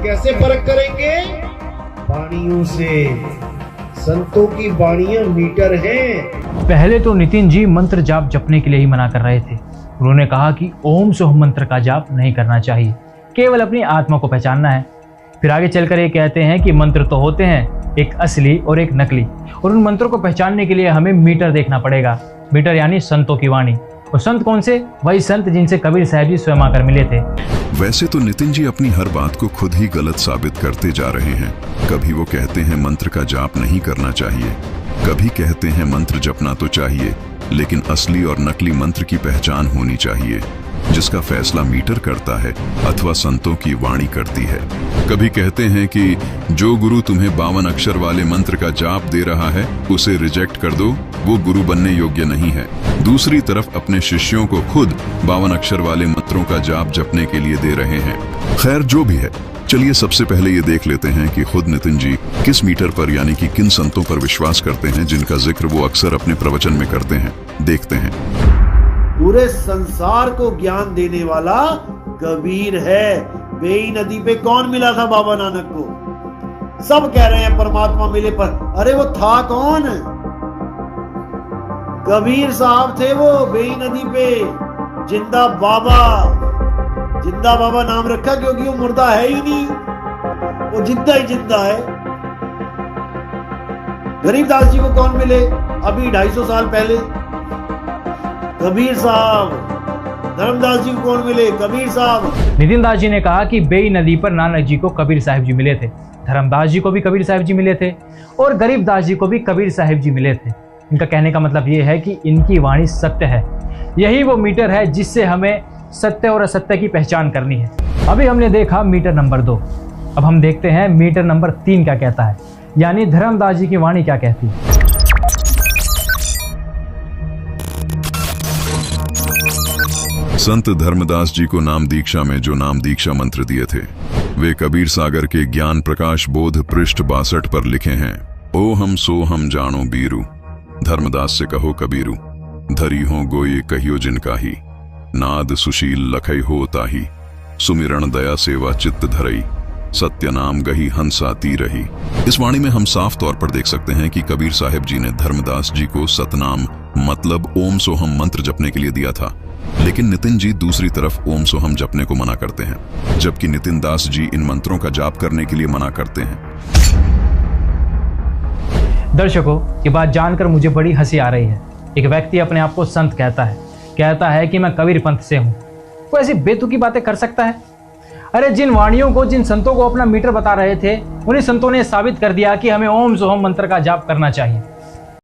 कैसे फर्क करेंगे? वाणियों से। संतों की वाणियां मीटर हैं। पहले तो नितिन जी मंत्र जाप जपने के लिए ही मना कर रहे थे। उन्होंने कहा कि ओम सोहम मंत्र का जाप नहीं करना चाहिए, केवल अपनी आत्मा को पहचानना है। फिर आगे चलकर ये कहते हैं कि मंत्र तो होते हैं, एक असली और एक नकली, और उन मंत्रों को पहचानने के लिए हमें मीटर देखना पड़ेगा। मीटर यानी संतों की वाणी। और संत कौन से? वही संत जिनसे कबीर साहब जी स्वयं आकर मिले थे। वैसे तो नितिन जी अपनी हर बात को खुद ही गलत साबित करते जा रहे हैं। कभी वो कहते हैं मंत्र का जाप नहीं करना चाहिए, कभी कहते हैं मंत्र जपना तो चाहिए, लेकिन असली और नकली मंत्र की पहचान होनी चाहिए, जिसका फैसला मीटर करता है अथवा संतों की वाणी करती है। कभी कहते हैं कि जो गुरु तुम्हें 52 अक्षर वाले मंत्र का जाप दे रहा है उसे रिजेक्ट कर दो, वो गुरु बनने योग्य नहीं है। दूसरी तरफ अपने शिष्यों को खुद 52 अक्षर वाले मंत्रों का जाप जपने के लिए दे रहे हैं। खैर जो भी है, चलिए सबसे पहले ये देख लेते हैं कि खुद नितिन जी किस मीटर पर यानी कि किन संतों पर विश्वास करते हैं जिनका जिक्र वो अक्सर अपने प्रवचन में करते हैं। देखते हैं। पूरे संसार को ज्ञान देने वाला कबीर है। बेई नदी पे कौन मिला था बाबा नानक को? सब कह रहे हैं परमात्मा मिले, पर अरे वो था कौन? कबीर साहब थे वो, बेई नदी पे। जिंदा बाबा, जिंदा बाबा नाम रखा क्योंकि वो मुर्दा है ही नहीं, वो जिंदा ही जिंदा है। गरीबदास जी को कौन मिले अभी 250 साल पहले? कबीर साहब। धर्मदास जी को कौन मिले? कबीर साहब। नितिन दास जी ने कहा कि बेई नदी पर नानक जी को कबीर साहिब जी मिले थे, धर्मदास जी को भी कबीर साहिब जी मिले थे, और गरीबदास जी को भी कबीर साहिब जी मिले थे। इनका कहने का मतलब ये है कि इनकी वाणी सत्य है। यही वो मीटर है जिससे हमें सत्य और असत्य की पहचान करनी है। अभी हमने देखा मीटर नंबर 2, अब हम देखते हैं मीटर नंबर 3 क्या कहता है, यानी धर्मदास जी की वाणी क्या कहती है। संत धर्मदास जी को नाम दीक्षा में जो नाम दीक्षा मंत्र दिए थे वे कबीर सागर के ज्ञान प्रकाश बोध पृष्ठ 62 पर लिखे हैं। ओ हम सो हम जानो बीरू, धर्मदास से कहो कबीरू, धरी हो गोये कहियो जिनका ही, नाद सुशील लखई हो ताही, सुमिरण दया सेवा चित्त धरई, सत्य नाम गही हंसाती रही। इस वाणी में हम साफ तौर पर देख सकते हैं कि कबीर साहिब जी ने धर्मदास जी को सतनाम मतलब ओम सोहम मंत्र जपने के लिए दिया था, लेकिन नितिन जी दूसरी तरफ ओम सोहम जपने को मना करते हैं, जबकि नितिन दास जी इन मंत्रों का जाप करने के लिए मना करते हैं। दर्शकों, ये बात जानकर मुझे बड़ी हंसी आ रही है। एक व्यक्ति अपने आप को संत कहता है कि मैं कबीर पंथ से हूं। वो ऐसी बेतुकी बातें कर सकता है? अरे जिन वाणियों को, जिन संतों को अपना मीटर बता रहे थे, उन्हीं संतों ने साबित कर दिया कि हमें ओम सोहम मंत्र का जाप करना चाहिए।